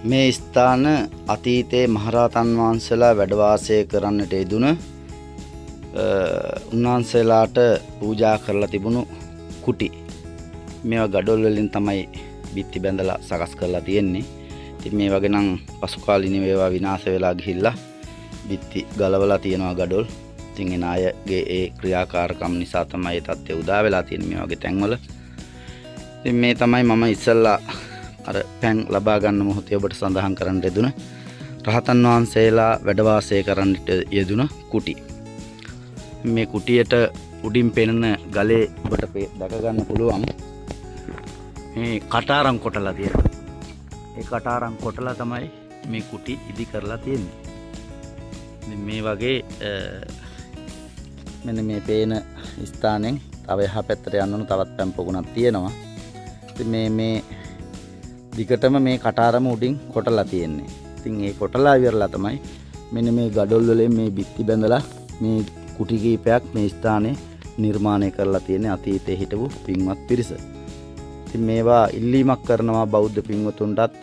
මේ ස්ථාන අතීතයේ මහරහතන් වහන්සේලා වැඩ වාසය කරන්නට යෙදුන උන්වහන්සේලාට පූජා කරලා තිබුණු කුටි. මේවා ගඩොල් වලින් තමයි බිත්ති බැඳලා සකස් කරලා තියෙන්නේ. ඉතින් මේ වගේ නම් පසු කාලිනව ඒවා විනාශ වෙලා ගිහිල්ලා බිත්ති ගලවලා තියෙනවා ගඩොල්. ඉතින් එන අයගේ ඒ ක්‍රියාකාරකම් නිසා තමයි ඒ තත්ත්වය උදා වෙලා තියෙන්නේ මේ වගේ තැන්වල. ඉතින් මේ තමයි මම ඉස්සල්ලා අර පැන් ලබා ගන්න මොහොතේ ඔබට සඳහන් කරන්න යෙදුන රහතන් වහන්සේලා වැඩ වාසය කරන්නට යෙදුන කුටි. මේ කුටියට උඩින් පෙනෙන ගලේ ඔබට දැක ගන්න පුළුවන් මේ කටාරම් කොටලා තියෙනවා. ඒ කටාරම් කොටලා තමයි මේ කුටි ඉදි කරලා තියෙන්නේ. මේ වගේ මෙන්න මේ පේන ස්ථානෙන් තව එහා පැත්තට යන්න ඕන තවත් පැන් පොකුණක් තියෙනවා. ඉතින් මේ දිගටම මේ කටාරම උඩින් කොටලා තියෙන්නේ. ඉතින් ඒ කොටලා ඉවරලා තමයි මෙන්න මේ ගඩොල් වලින් මේ බිත්ති බැඳලා මේ කුටි කීපයක් මේ ස්ථානේ නිර්මාණය කරලා තියෙන්නේ අතීතයේ හිටපු පින්වත් පිරිස. ඉතින් මේවා ඉල්ලීමක් කරනවා බෞද්ධ පින්වතුන්ටත්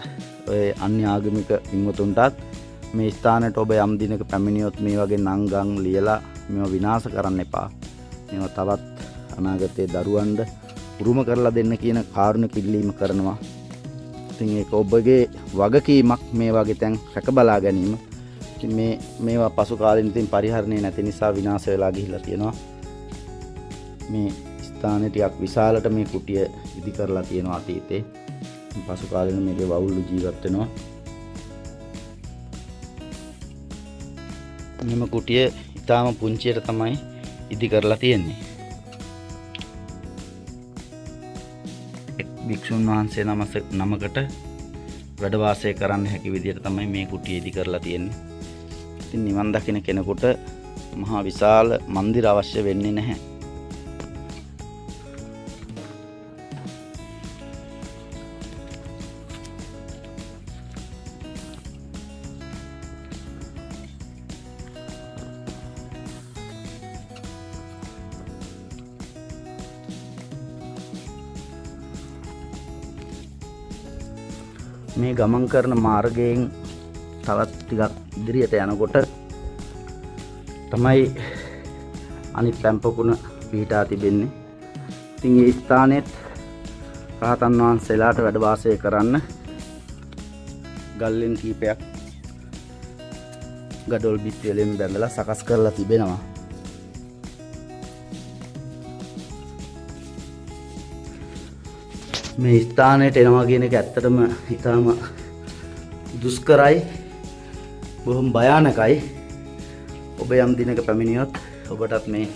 ඔය අන්‍ය ආගමික පින්වතුන්ටත් මේ ස්ථානයට ඔබ යම් දිනක පැමිණියොත් මේ වගේ නංගන් ලියලා මේවා විනාශ කරන්න එපා. මේවා තවත් අනාගතයේ දරුවන්ට උරුම කරලා දෙන්න කියන කාරුණික ඉල්ලීම කරනවා. ඉතින් ඒක ඔබගේ වගකීමක් මේ වගේ තැන් රැක බලා ගැනීම. ඉතින් මේවා පසු කාලෙන් ඉතින් පරිහරණය නැති නිසා විනාශ වෙලා ගිහිල්ලා තියෙනවා. මේ ස්ථානේ ටිකක් විශාලට මේ කුටිය ඉදි කරලා තියෙනවා අතීතේ. පසු කාලෙන මේකේ වවුල්ලු ජීවත් වෙනවා. මෙම කුටිය ඊටාම පුංචියට තමයි ඉදි කරලා තියෙන්නේ. භික්ෂුන් වහන්සේ නමකට වැඩ වාසය කරන්න හැකි විදිහට තමයි මේ කුටිය ඉදි කරලා තියෙන්නේ. ඉතින් නිවන් දකින කෙනෙකුට මහා විශාල මන්දිර අවශ්‍ය වෙන්නේ නැහැ. මේ ගමන් කරන මාර්ගයෙන් තවත් ටිකක් ඉදිරියට යනකොට තමයි අනිත් පැම්පකුණ පිහිටා තිබෙන්නේ. ඉතින් මේ ස්ථානෙත් රහතන් වහන්සේලාට වැඩ වාසය කරන්න ගල්ලෙන් කීපයක් ගඩොල් බිත්ති වලින් බැඳලා සකස් කරලා තිබෙනවා. මේ ස්ථානයට එනවා කියන එක ඇත්තටම ඊටාම දුෂ්කරයි, බොහොම භයානකයි. ඔබ යම් දිනක පැමිණියොත් ඔබටත් මේ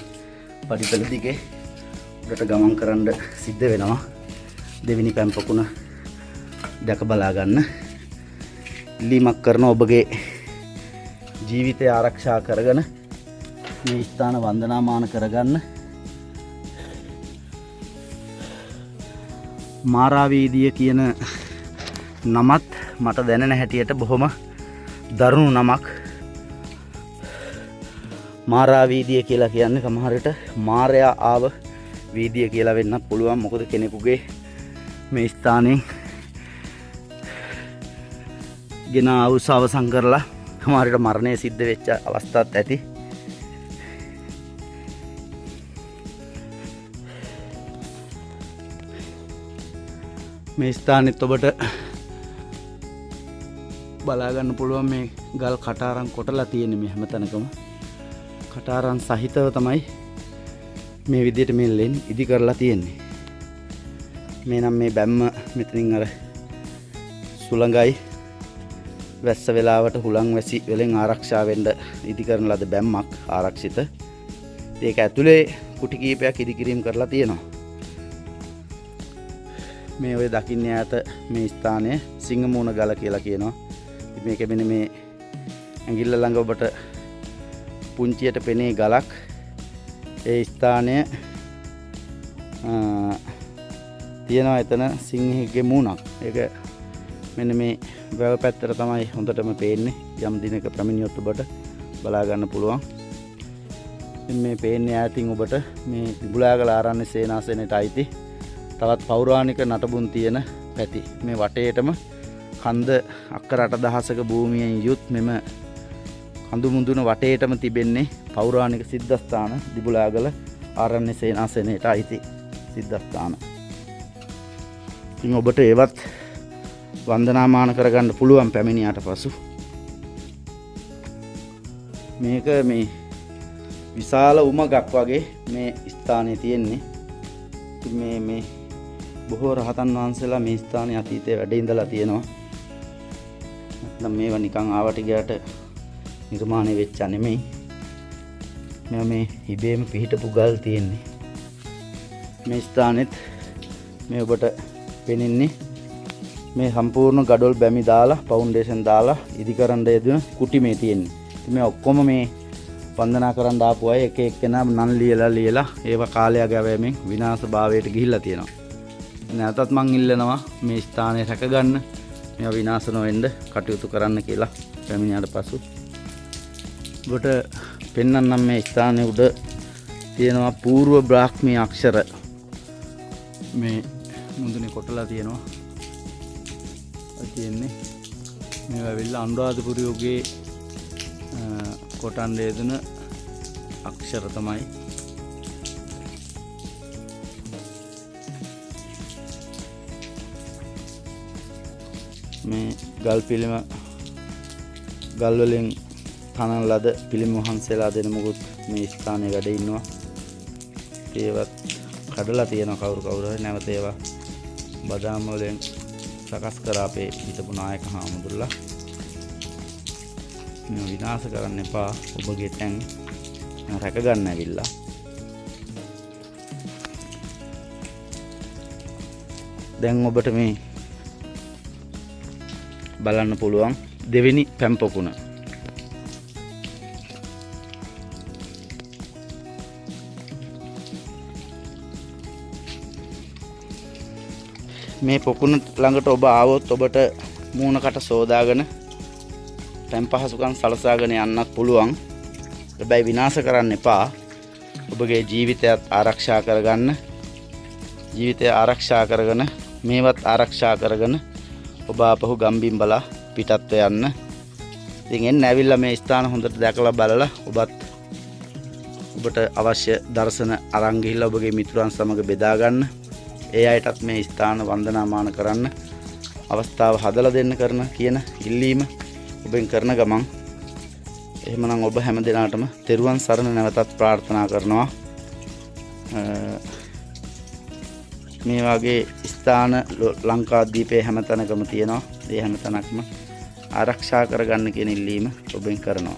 පඩිපෙළ දිගේ උඩට ගමන් කරන්න සිද්ධ වෙනවා. දෙවෙනි පැන් පොකුණ දැක බලා ගන්න ඉල්ලීමක් කරන ඔබගේ ජීවිතය ආරක්ෂා කරගෙන මේ ස්ථාන වන්දනාමාන කරගන්න. මාරාවීදිය කියන නමත් මට දැනෙන හැටියට බොහොම දරුණු නමක්. මාරාවීදිය කියලා කියන්නේ සමහරට මාරයා ආව වීදිය කියලා වෙන්නත් පුළුවන්. මොකද කෙනෙකුගේ මේ ස්ථානයෙන් ගෙන අවුස අවසන් කරලා සමහරට මරණය සිද්ධ වෙච්ච අවස්ථාත් ඇති. මේ ස්ථානෙත් ඔබට බලා ගන්න පුළුවන් මේ ගල් කටාරම් කොටලා තියෙන මේ හැමතැනකම කටාරම් සහිතව තමයි මේ විදිහට මේ ලෙන් ඉදි කරලා තියෙන්නේ. මේ නම් මේ බැම්ම මෙතනින් අර සුළඟයි වැස්ස වෙලාවට හුලං වැසි වලින් ආරක්ෂා වෙන්න ඉදි කරන ලද බැම්මක් ආරක්ෂිත. ඒක ඇතුලේ කුටි කීපයක් ඉදි කිරීම කරලා තියෙනවා. මේ ඔය දකින්න ඈත මේ ස්ථානය සිංහමූණ ගල කියලා කියනවා. මේක මෙන්න මේ ඇඟිල්ල ළඟ ඔබට පුංචියට පෙනේ ගලක්. ඒ ස්ථානය තියෙනවා එතන සිංහෙක්ගේ මූණක්. ඒක මෙන්න මේ වැව පැත්තට තමයි හොඳටම පේන්නේ. යම් දිනක පැමිණියොත් ඔබට බලා ගන්න පුළුවන්. මේ පේන්නේ ඈතින් ඔබට මේ බුලාගල ආරණ්‍ය සේනාසනයට අයිති තවත් පෞරාණික නටබුන් තියෙන පැති. මේ වටේටම කන්ද අක්කර 8,000ක භූමියෙන් යුත් මෙම කඳු මුදුන වටේටම තිබෙන්නේ පෞරාණික සිද්ධස්ථාන දිබුලාගල ආරණ්‍ය සේනාසනයට අයිති සිද්ධස්ථාන. ඉතින් ඔබට ඒවත් වන්දනාමාන කරගන්න පුළුවන් පැමිණියාට පසු. මේක මේ විශාල උමගක් වගේ මේ ස්ථානයේ තියෙන්නේ. මේ බොහෝ රහතන් වහන්සේලා මේ ස්ථානයේ අතීතයේ වැඩ ඉඳලා තියෙනවා. නැත්නම් මේවා නිකන් ආවට ගියට නිර්මාණය වෙච්ච නෙමෙයි. මේ ඉබේම පිහිටපු ගල් තියෙන්නේ. මේ ස්ථානෙත් මේ ඔබට පෙනෙන්නේ මේ සම්පූර්ණ ගඩොල් බැමි දාලා ෆවුන්ඩේෂන් දාලා ඉදිකරන්න යෙදුන කුටි මේ තියෙන්නේ. ඉතින් මේ ඔක්කොම මේ වන්දනා කරන්න ආපු අය එක එක්කෙනා නම් ලියලා ඒව කාලයක් යැවීමෙන් විනාශ භාවයට ගිහිල්ලා තියෙනවා. නැවතත් මං ඉල්ලනවා මේ ස්ථානය රැකගන්න, මේවා විනාශ නොවෙන්න කටයුතු කරන්න කියලා පැමිණියාට පසු. ඔබට පෙන්වන්නම් මේ ස්ථානයේ උඩ තියෙනවා పూర్ව බ්‍රාහ්මී අක්ෂර මේ මුදුනේ කොටලා තියෙනවා. තියෙන්නේ මේවා වෙලා අනුරාධපුර යුගයේ කොටන් දෙදුන අක්ෂර තමයි. මේ ගල් පිළිම ගල් වලින් තනන ලද පිළිම වහන්සේලා දෙනමුකුත් මේ ස්ථානයේ වැඩ ඉන්නවා. ඒවත් කඩලා තියෙනවා කවුරු හරි නැවත ඒවා බදාම වලින් සකස් කර අපේ හිටපු නායක හාමුදුරුවෝ. මේ විනාශ කරන්න එපා. ඔබගේ තැන් රැක ගන්න ඇවිල්ලා. දැන් ඔබට මේ බලන්න පුළුවන් දෙවෙනි පැම්පොකුණ. මේ පොකුණ ළඟට ඔබ ආවොත් ඔබට මූණකට සෝදාගෙන පැම් පහසුකම් සලසාගෙන යන්නත් පුළුවන්. හැබැයි විනාශ කරන්න එපා. ඔබගේ ජීවිතයත් ආරක්ෂා කරගන්න. ජීවිතය ආරක්ෂා කරගෙන මේවත් ආරක්ෂා කරගෙන ඔබ ආපහු ගම්බිම් බලා පිටත්ව යන්න. ඉතින් එන්න ඇවිල්ලා මේ ස්ථාන හොඳට දැකලා බලලා ඔබට අවශ්‍ය දර්ශන අරන් ගිහිල්ලා ඔබගේ මිතුරන් සමග බෙදා ගන්න. ඒ අයටත් මේ ස්ථාන වන්දනාමාන කරන්න අවස්ථාව හදලා දෙන්න කරන කියන ඉල්ලීම ඔබෙන් කරන ගමන් එහෙමනම් ඔබ හැම දිනාටම තෙරුවන් සරණ නැවතත් ප්‍රාර්ථනා කරනවා. මේ වගේ ස්ථාන ලංකාද්වීපයේ හැම තැනකම තියෙනවා. ඒ හැම තැනක්ම ආරක්ෂා කරගන්න කියන ඉල්ලීම ඔබෙන් කරනවා.